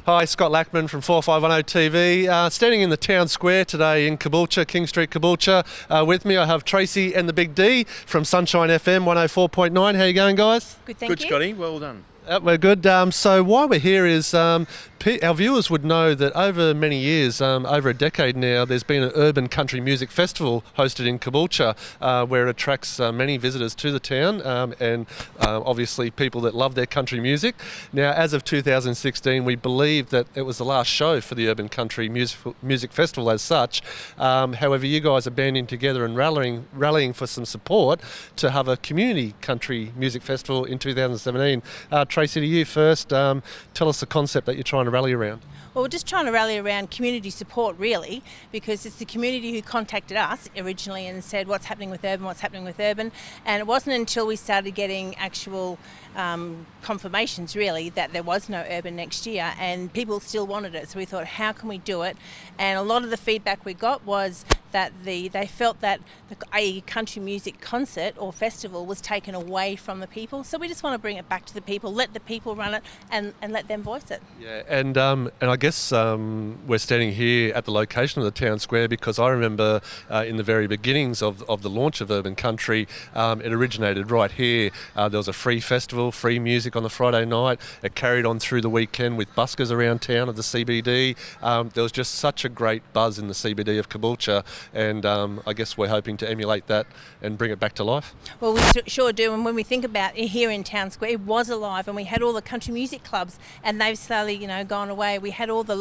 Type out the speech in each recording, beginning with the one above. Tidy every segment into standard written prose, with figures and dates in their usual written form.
Hi, Scott Lackman from 4510 TV. Standing in the town square today in Caboolture, King Street, Caboolture. With me I have Tracy and the Big D from Sunshine FM 104.9. How you going, guys? Good, thank Good, you. Scotty. Well done. We're good. So why we're here is our viewers would know that over many years, over a decade now, there's been an urban country music festival hosted in Caboolture where it attracts many visitors to the town and obviously people that love their country music. Now, as of 2016, we believe that it was the last show for the Urban Country Music Festival as such. However, you guys are banding together and rallying for some support to have a community country music festival in 2017. Tracy, to you first, tell us the concept that you're trying to rally around. Well, we're just trying to rally around community support, really, because it's the community who contacted us originally and said, what's happening with urban? And it wasn't until we started getting actual confirmations, really, that there was no urban next year, and people still wanted it. So we thought, how can we do it? And a lot of the feedback we got was that they felt that a country music concert or festival was taken away from the people. So we just want to bring it back to the people, let the people run it, and let them voice it. Yeah, and I guess we're standing here at the location of the town square because I remember in the very beginnings of the launch of Urban Country, it originated right here. There was a free festival, free music on the Friday night. It carried on through the weekend with buskers around town of the CBD. There was just such a great buzz in the CBD of Caboolture, and I guess we're hoping to emulate that and bring it back to life. Well, we sure do, and when we think about it here in Town Square, it was alive, and we had all the country music clubs, and they've slowly, gone away. We had all the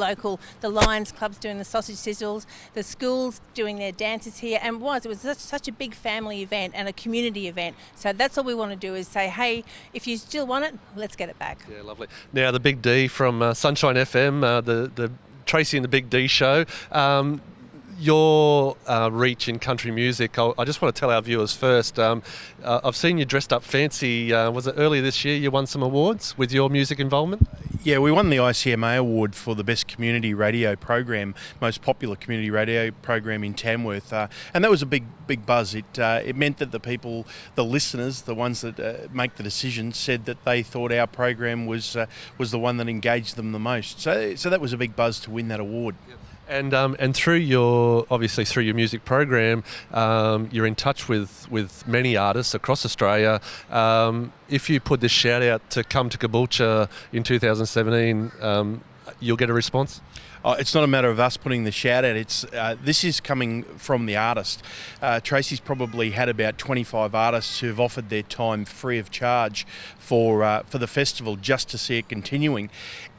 Lions clubs doing the sausage sizzles, the schools doing their dances here, and it was such a big family event and a community event. So that's all we want to do is say, hey, if you still want it, let's get it back. Yeah, lovely. Now, the Big D from Sunshine FM, the Tracy and the Big D show. Your reach in country music, I just want to tell our viewers first, I've seen you dressed up fancy. Was it earlier this year you won some awards with your music involvement? Yeah, we won the ICMA award for the best community radio program, most popular community radio program in Tamworth, and that was a big buzz. It meant that the people, the listeners, the ones that make the decisions, said that they thought our program was the one that engaged them the most. So that was a big buzz to win that award. Yep. And through your music program, you're in touch with many artists across Australia. If you put this shout out to come to Caboolture in 2017, you'll get a response? It's not a matter of us putting the shout out. This is coming from the artist. Tracy's probably had about 25 artists who've offered their time free of charge for the festival just to see it continuing.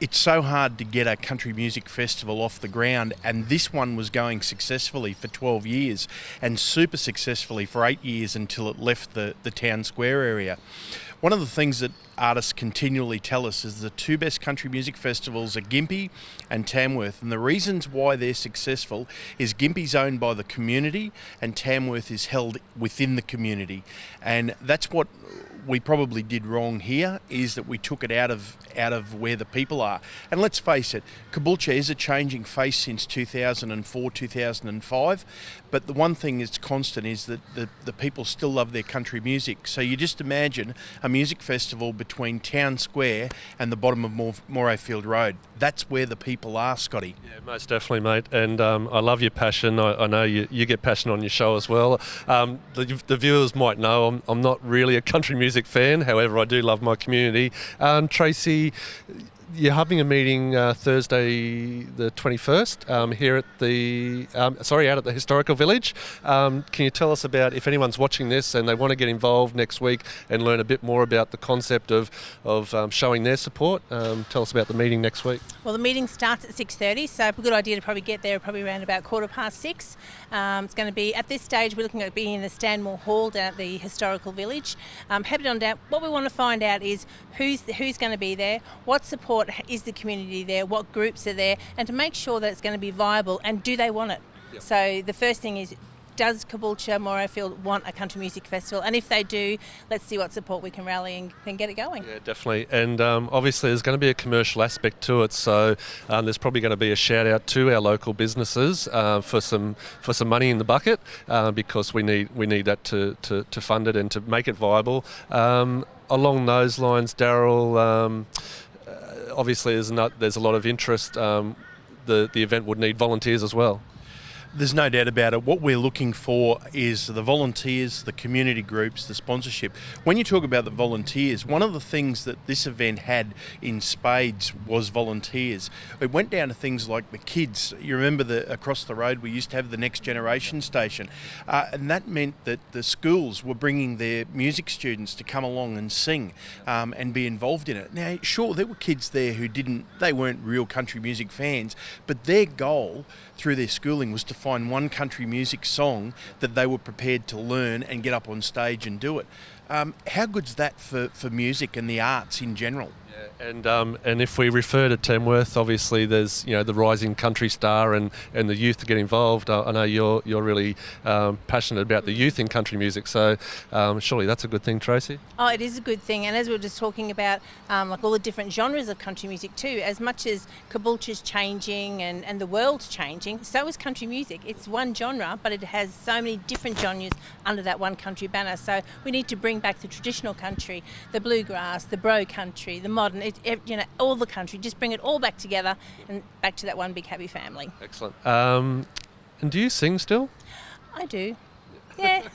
It's so hard to get a country music festival off the ground, and this one was going successfully for 12 years and super successfully for 8 years until it left the town square area. One of the things that artists continually tell us is the two best country music festivals are Gympie and Tamworth, and the reasons why they're successful is Gympie's owned by the community and Tamworth is held within the community, and that's what we probably did wrong here, is that we took it out of where the people are. And let's face it, Caboolture is a changing face since 2004, 2005, but the one thing that's constant is that the people still love their country music. So you just imagine a music festival between Town Square and the bottom of Morayfield Road. That's where the people are, Scotty. Yeah, most definitely, mate. And I love your passion. I know you get passion on your show as well. The viewers might know I'm not really a country music fan. However, I do love my community. Tracy, you're having a meeting Thursday the 21st here at out at the Historical Village. Can you tell us about, if anyone's watching this and they want to get involved next week and learn a bit more about the concept of showing their support, tell us about the meeting next week. Well, the meeting starts at 6:30, so a good idea to probably get there probably around about 6:15. It's going to be, at this stage, we're looking at being in the Stanmore Hall down at the Historical Village. Headed on down, what we want to find out is who's going to be there, what support is the community there, what groups are there, and to make sure that it's going to be viable, and do they want it? Yep. So the first thing is, does Caboolture, Morayfield want a country music festival? And if they do, let's see what support we can rally and get it going. Yeah, definitely. And obviously there's going to be a commercial aspect to it, so there's probably going to be a shout out to our local businesses for some money in the bucket because we need that to fund it and to make it viable. Along those lines, Daryl, obviously there's a lot of interest. The event would need volunteers as well. There's no doubt about it. What we're looking for is the volunteers, the community groups, the sponsorship. When you talk about the volunteers, one of the things that this event had in spades was volunteers. It went down to things like the kids. You remember across the road we used to have the Next Generation station, and that meant that the schools were bringing their music students to come along and sing and be involved in it. Now, sure, there were kids there who they weren't real country music fans, but their goal through their schooling was to find one country music song that they were prepared to learn and get up on stage and do it. How good's that for music and the arts in general? And if we refer to Tamworth, obviously there's the rising country star and the youth to get involved. I know you're really passionate about the youth in country music, so surely that's a good thing, Tracy. Oh, it is a good thing, and as we were just talking about, like all the different genres of country music too. As much as Caboolture's changing and the world's changing, so is country music. It's one genre, but it has so many different genres under that one country banner. So we need to bring back the traditional country, the bluegrass, the bro country, the modern. All the country. Just bring it all back together and back to that one big happy family. Excellent. And do you sing still? I do. Yeah.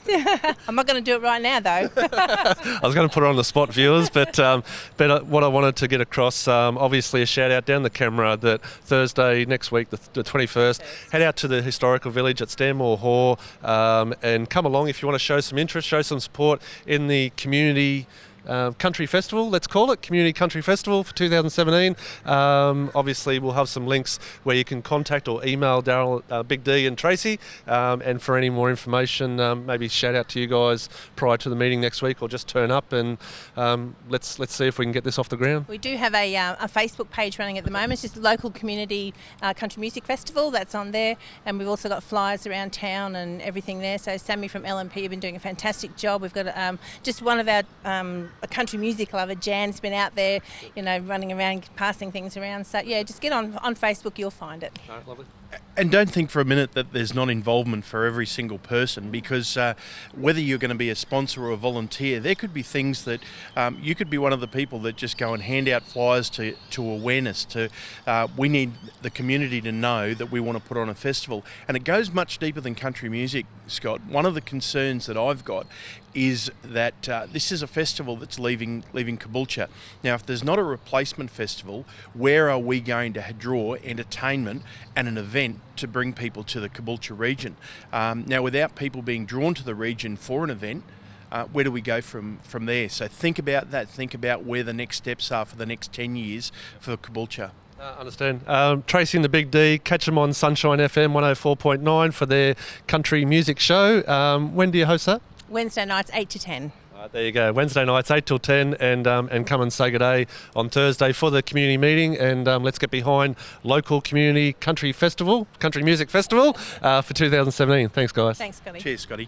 I'm not going to do it right now, though. I was going to put it on the spot, viewers, but what I wanted to get across, obviously a shout out down the camera that Thursday next week, the 21st, head out to the historical village at Stanmore Hall and come along if you want to show some interest, show some support in the community country festival, let's call it Community Country Festival for 2017. Obviously we'll have some links where you can contact or email Daryl, Big D and Tracy, and for any more information maybe shout out to you guys prior to the meeting next week, or just turn up and let's see if we can get this off the ground. We do have a Facebook page running at the moment. It's just Local Community Country Music Festival, that's on there, and we've also got flyers around town and everything there. So Sammy from LMP have been doing a fantastic job. We've got just one of our a country music lover, Jan's been out there, running around, passing things around. So yeah, just get on Facebook, you'll find it. All right, lovely. And don't think for a minute that there's not involvement for every single person, because whether you're going to be a sponsor or a volunteer, there could be things that you could be one of the people that just go and hand out flyers to awareness. We need the community to know that we want to put on a festival, and it goes much deeper than country music, Scott. One of the concerns that I've got is that this is a festival that's leaving Caboolture. Now, if there's not a replacement festival, where are we going to draw entertainment and an event to bring people to the Caboolture region? Now, without people being drawn to the region for an event, where do we go from there? So think about that. Think about where the next steps are for the next 10 years for Caboolture. Understand. Tracy and the Big D, catch them on Sunshine FM 104.9 for their country music show. When do you host that? Wednesday nights, 8 to 10. There you go. Wednesday nights 8 till 10, and come and say good day on Thursday for the community meeting, and let's get behind Local Community Country Music Festival for 2017. Thanks, guys. Thanks, Scotty. Cheers, Scotty.